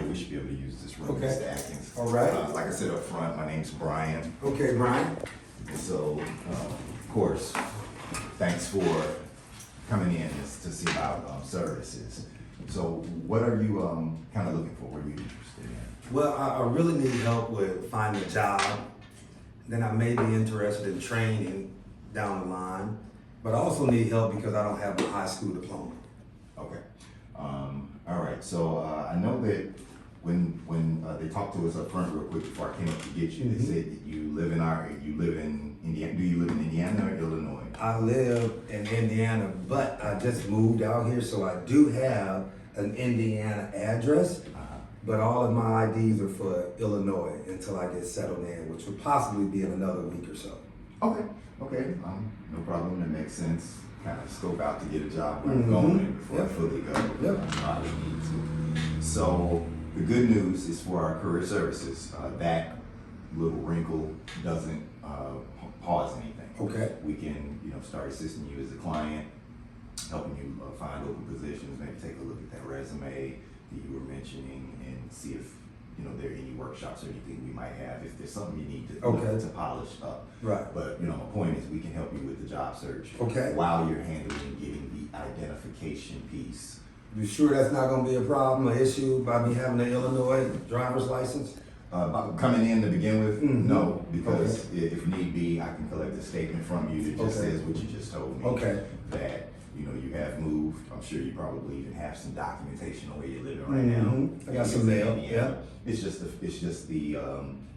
we should be able to use this room, Okay. Mr. Atkins. All right. Like I said up front, my name's Brian. Okay, Brian. And so, of course, thanks for coming in to see about services. So what are you kind of looking for? What are you interested in? Well, I really need help with finding a job. Then I may be interested in training down the line, but I also need help because I don't have a high school diploma. Okay. All right. So I know that when they talked to us up front real quick before I came up to get you, they said that you live in Indiana. Do you live in Indiana or Illinois? I live in Indiana, but I just moved out here, so I do have an Indiana address, but all of my IDs are for Illinois until I get settled in, which will possibly be in another week or so. Okay. Okay. No problem. That makes sense. Kind of scope out to get a job where I'm going before I fully go. Yep. I really need to. So the good news is for our career services, that little wrinkle doesn't pause anything. Okay. We can, start assisting you as a client, helping you find open positions, maybe take a look at that resume that you were mentioning and see if, there are any workshops or anything we might have, if there's something you need to, to polish up. Right. But, my point is we can help you with the job search. Okay. While you're handling getting the identification piece. You sure that's not gonna be a problem, an issue by me having an Illinois driver's license? Coming in to begin with, no, because if need be, I can collect a statement from you that just says what you just told me. Okay. That, you have moved. I'm sure you probably even have some documentation on where you're living right now. I got some mail, yeah. It's just the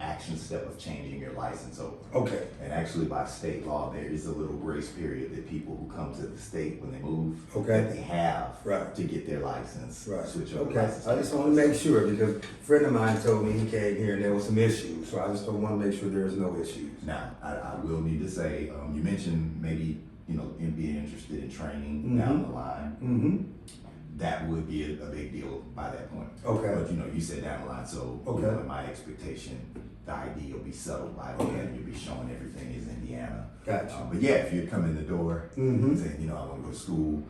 action step of changing your license over. Okay. And actually by state law, there is a little grace period that people who come to the state when they move, that they have to get their license, switch over license. I just want to make sure because a friend of mine told me he came here and there was some issues, so I just don't want to make sure there's no issues. Now, I will need to say, you mentioned maybe, in being interested in training down the line. That would be a big deal by that point. Okay. But you said down the line, so in my expectation, the ID will be settled by then, and you'll be showing everything is Indiana. Gotcha. But yeah, if you come in the door and saying, I want to go to school,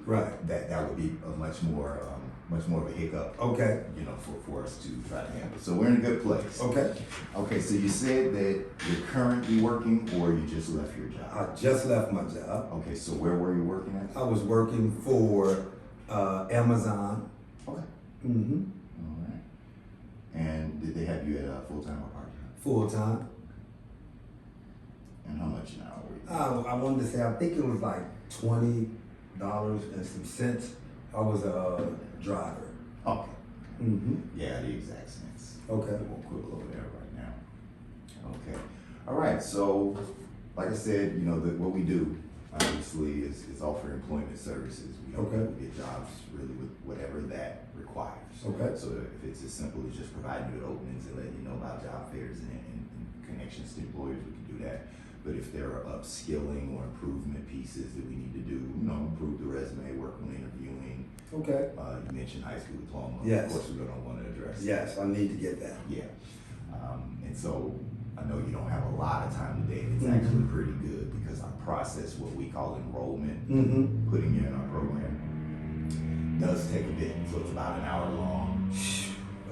that would be a much more of a hiccup. Okay. For us to try to handle. So we're in a good place. Okay. Okay, so you said that you're currently working or you just left your job? I just left my job. Okay, so where were you working at? I was working for Amazon. Okay. Mm-hmm. All right. And did they have you at a full-time or part-time? Full-time. And how much an hour were you? I wanted to say, I think it was like $20 and some cents. I was a driver. Okay. Mm-hmm. Yeah, the exact cents. Okay. I won't quibble over there right now. Okay. All right, so like I said, what we do obviously is offer employment services. We help people get jobs really with whatever that requires. Okay. So if it's as simple as just providing you with openings and letting you know about job fairs and connections to employers, we can do that. But if there are upskilling or improvement pieces that we need to do, improve the resume, work on interviewing. Okay. You mentioned high school diploma. Yes. Of course, we're going to want to address that. Yes, I need to get that. Yeah. And so I know you don't have a lot of time today. It's actually pretty good because I process what we call enrollment, putting you in our program. Does take a bit, so it's about an hour long.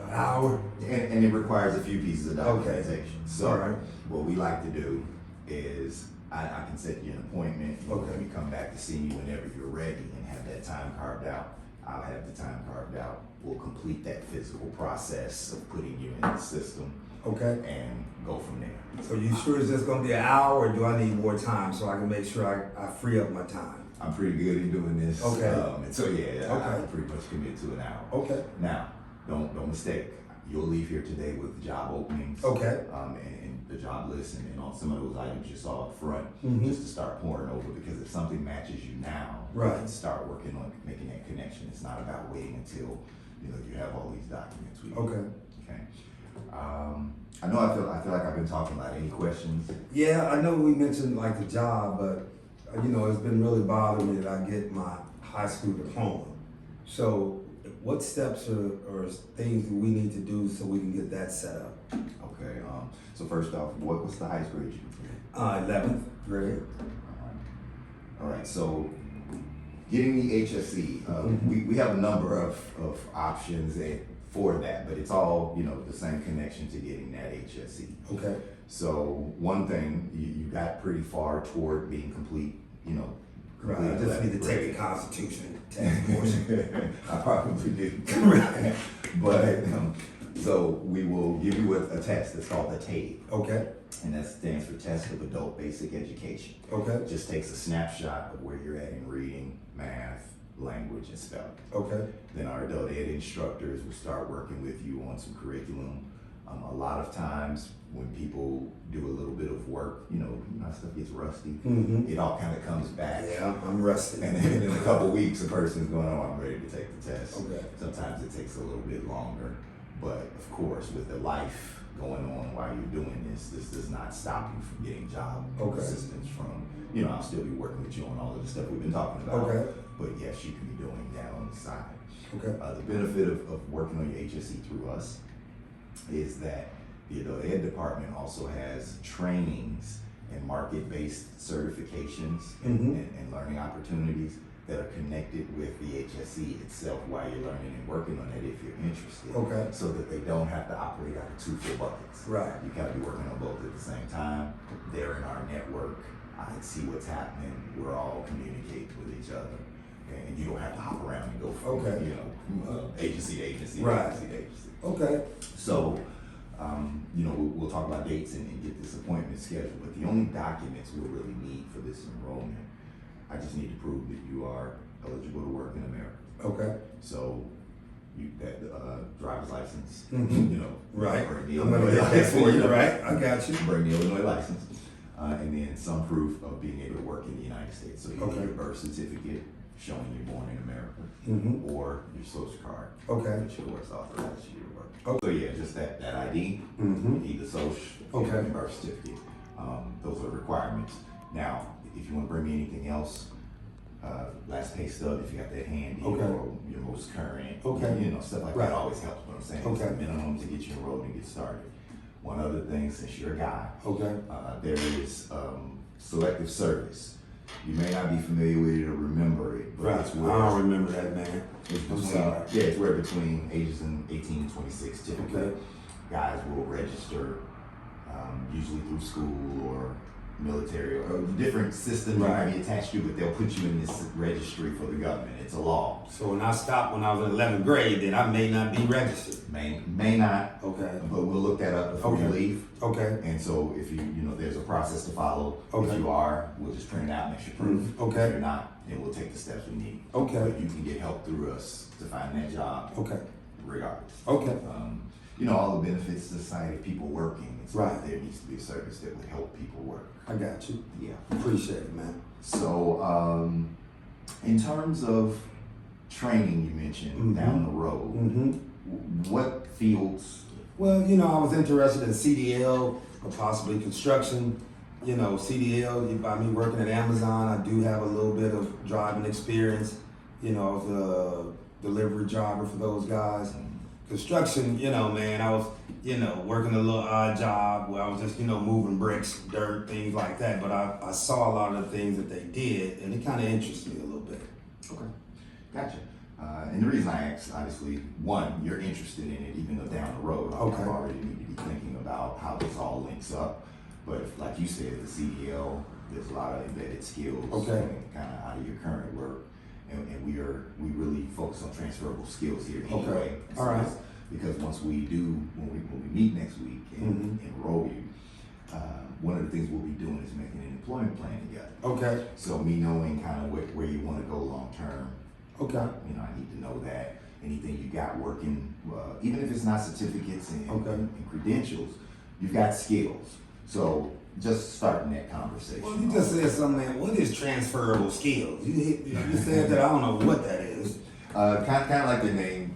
An hour? And it requires a few pieces of documentation. So what we like to do is I can set you an appointment. We come back to see you whenever you're ready and have that time carved out. I'll have the time carved out. We'll complete that physical process of putting you in the system. Okay. And go from there. So you sure it's just gonna be an hour, or do I need more time so I can make sure I free up my time? I'm pretty good in doing this. Okay. And so I can pretty much commit to an hour. Okay. Now, don't mistake. You'll leave here today with job openings. Okay. And the job list and on some of those items you saw up front, just to start pouring over, because if something matches you now, you can start working on making that connection. It's not about waiting until you have all these documents. Okay. I know I feel like I've been talking a lot. Any questions? Yeah, I know we mentioned like the job, but it's been really bothering me that I get my high school diploma. So what steps or things do we need to do so we can get that set up? Okay. So first off, what's the highest grade you completed? 11th grade. All right. So getting the HSE, we have a number of options that for that, but it's all, you know, the same connection to getting that HSE. Okay. So one thing, you got pretty far toward being complete, you know. Right. I just need to take the Constitution test portion. I probably do. Right. But so we will give you a test that's called the TABE. Okay. And that stands for Test of Adult Basic Education. Okay. It just takes a snapshot of where you're at in reading, math, language, and spelling. Okay. Then our adult ed instructors will start working with you on some curriculum. A lot of times when people do a little bit of work, you know, stuff gets rusty. It all kind of comes back. Yeah, I'm rusty. And then in a couple weeks, a person's going, oh, I'm ready to take the test. Okay. Sometimes it takes a little bit longer. But of course, with the life going on while you're doing this does not stop you from getting job assistance from, you know, I'll still be working with you on all of the stuff we've been talking about. Okay. But yes, you can be doing that on the side. Okay. The benefit of working on your HSE through us is that the adult ed department also has trainings and market-based certifications and learning opportunities that are connected with the HSE itself while you're learning and working on it if you're interested. Okay. So that they don't have to operate out of two full buckets. Right. You gotta be working on both at the same time. They're in our network. I see what's happening. We're all communicating with each other. And you don't have to hop around and go from, you know, agency to agency to agency to agency. Okay. So, you know, we'll talk about dates and get this appointment scheduled, but the only documents we'll really need for this enrollment, I just need to prove that you are eligible to work in America. Okay. So, that driver's license, you know. Right. Bring the I'm gonna Illinois get that for license. you, right? I got you. Bring the Illinois license. And then some proof of being able to work in the United States. So you need your birth certificate showing you're born in America, or your social card, which of course authorizes you to work. So yeah, just that ID, either social or birth certificate. Those are requirements. Now, if you want to bring me anything else, last pay stub, if you got that handy, or your most current, you know, stuff like that always helps. What I'm saying, it's the minimum to get you enrolled and get started. One other thing, since you're a guy, there is selective service. You may not be familiar with it or remember it, but it's where, I don't remember that, man. I'm sorry. Yeah, it's where between ages of 18 and 26, typically, guys will register, usually through school or military or different systems you might be attached to, but they'll put you in this registry for the government. It's a law. So when I stopped when I was in 11th grade, then I may not be registered. May not. Okay. But we'll look that up before you leave. Okay. And so if you know, there's a process to follow. If you are, we'll just print it out and make sure proof. If you're not, then we'll take the steps we need. But you can get help through us to find that job. Regardless. You know, all the benefits to society of people working. It's like there needs to be a service that would help people work. I got you. Yeah. Appreciate it, man. So, in terms of training, you mentioned down the road, what fields? Well, you know, I was interested in CDL or possibly construction. You know, CDL, by me working at Amazon, I do have a little bit of driving experience. You know, I was a delivery driver for those guys. Construction, you know, man, I was, you know, working a little odd job where I was just, you know, moving bricks, dirt, things like that. But I saw a lot of the things that they did, and it kind of interested me a little bit. Okay, gotcha. And the reason I asked, obviously, one, you're interested in it, even though down the road, I already need to be thinking about how this all links up. But if, like you said, the CDL, there's a lot of embedded skills kind of out of your current work. And we really focus on transferable skills here anyway. So all right. Because once we do, when we meet next week and enroll you, one of the things we'll be doing is making an employment plan together. So me knowing kind of where you want to go long term. You know, I need to know that. Anything you got working, even if it's not certificates and credentials, you've got skills. So just starting that conversation. Well, you just said something, man. What is transferable skills? You said that. I don't know what that is. Kind of like the name.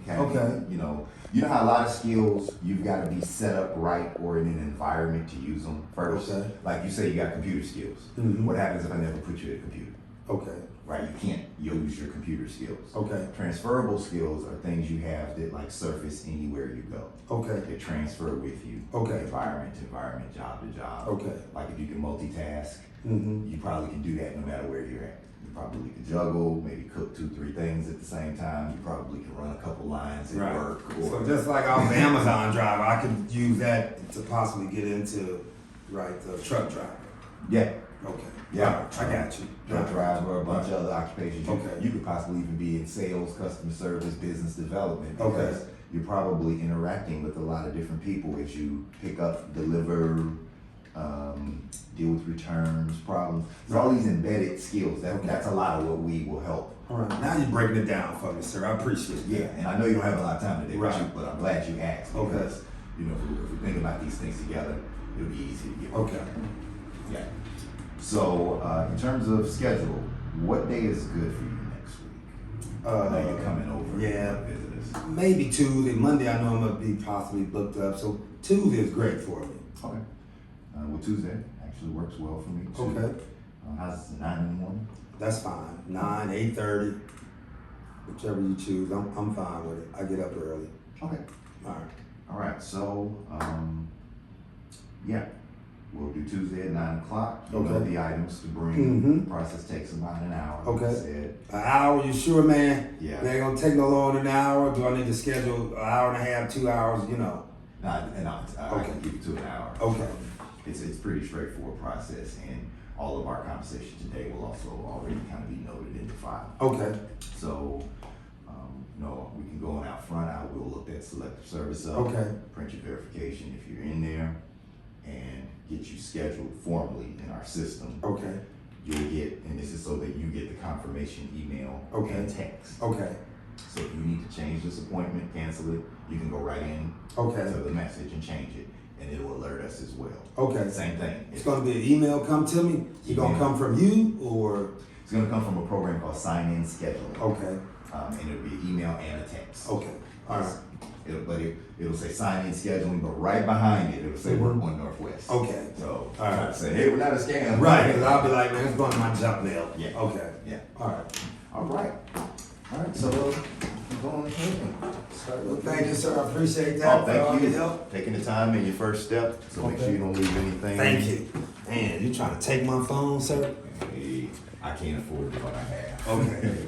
You know how a lot of skills you've got to be set up right or in an environment to use them first. Like you say, you got computer skills. What happens if I never put you at a computer? Right, you can't use your computer skills. Transferable skills are things you have that like surface anywhere you go. They transfer with you. Environment to environment, job to job. Like if you can multitask, you probably can do that no matter where you're at. probably could juggle, maybe cook 2-3 things at the same time. You probably can run a couple lines at work. So just like I was an Amazon driver, I could use that to possibly get into, the truck driver. Yeah. Okay. Yeah. I got you. Truck driver, a bunch of other occupations. Okay. You could possibly even be in sales, customer service, business development. Okay. Because you're probably interacting with a lot of different people as you pick up, deliver, deal with returns, problems. So all these embedded skills, that's a lot of what we will help. All right. Now you're breaking it down for me, sir. I appreciate it. Yeah, and I know you don't have a lot of time today, Right. but I'm glad you asked Okay. because, if we think about these things together, it'll be easy to get. Okay. Yeah. So, in terms of schedule, what day is good for you next week? I know you're coming over. Yeah. To visit us. Maybe Tuesday. Monday I know I'm gonna be possibly booked up, so Tuesday is great for me. Okay. Well, Tuesday actually works well for me too. Okay. How's 9 in the morning? That's fine. 9, 8:30, whichever you choose. I'm fine with it. I get up early. Okay. All right. All right. So, yeah, we'll do Tuesday at 9 o'clock. You know Okay. the items to bring. Mhm. The process takes about an hour. Like Okay. I said. An hour? You sure, man? Yeah. It ain't gonna take no longer than an hour. Do I need to schedule an hour and a half, 2 hours? I Okay. can give you 2 an hour. Okay. It's pretty straightforward process, and all of our conversation today will also already kind of be noted in the file. Okay. So, we can go on out front. I will look that selective service up. Okay. Print your verification if you're in there, and get you scheduled formally in our system. Okay. You'll get, and this is so that you get the confirmation email Okay. and text. Okay. So if you need to change this appointment, cancel it, you can go right in Okay. to the message and change it, and it will alert us as well. Okay. Same thing. It's gonna be an email come to me. It's gonna come from you or? It's gonna come from a program called Sign-In Scheduling. Okay. And it'll be an email and a text. Okay. All right. It'll say Sign-In Scheduling, but right behind it, it'll say WorkOne Northwest. Okay. So, All right. try to say, hey, we're not a scam. Right, because I'll be like, man, it's going to my junk mail. Yeah. Okay. Yeah. All right. All right. All right, so go on ahead and start Well, looking. thank you, sir. I appreciate that. Oh, for all thank your you. help. Taking the time in your first step, so make Okay. sure you don't leave anything. Thank you. Man, you trying to take my phone, sir? Hey, I can't afford what I have. Okay.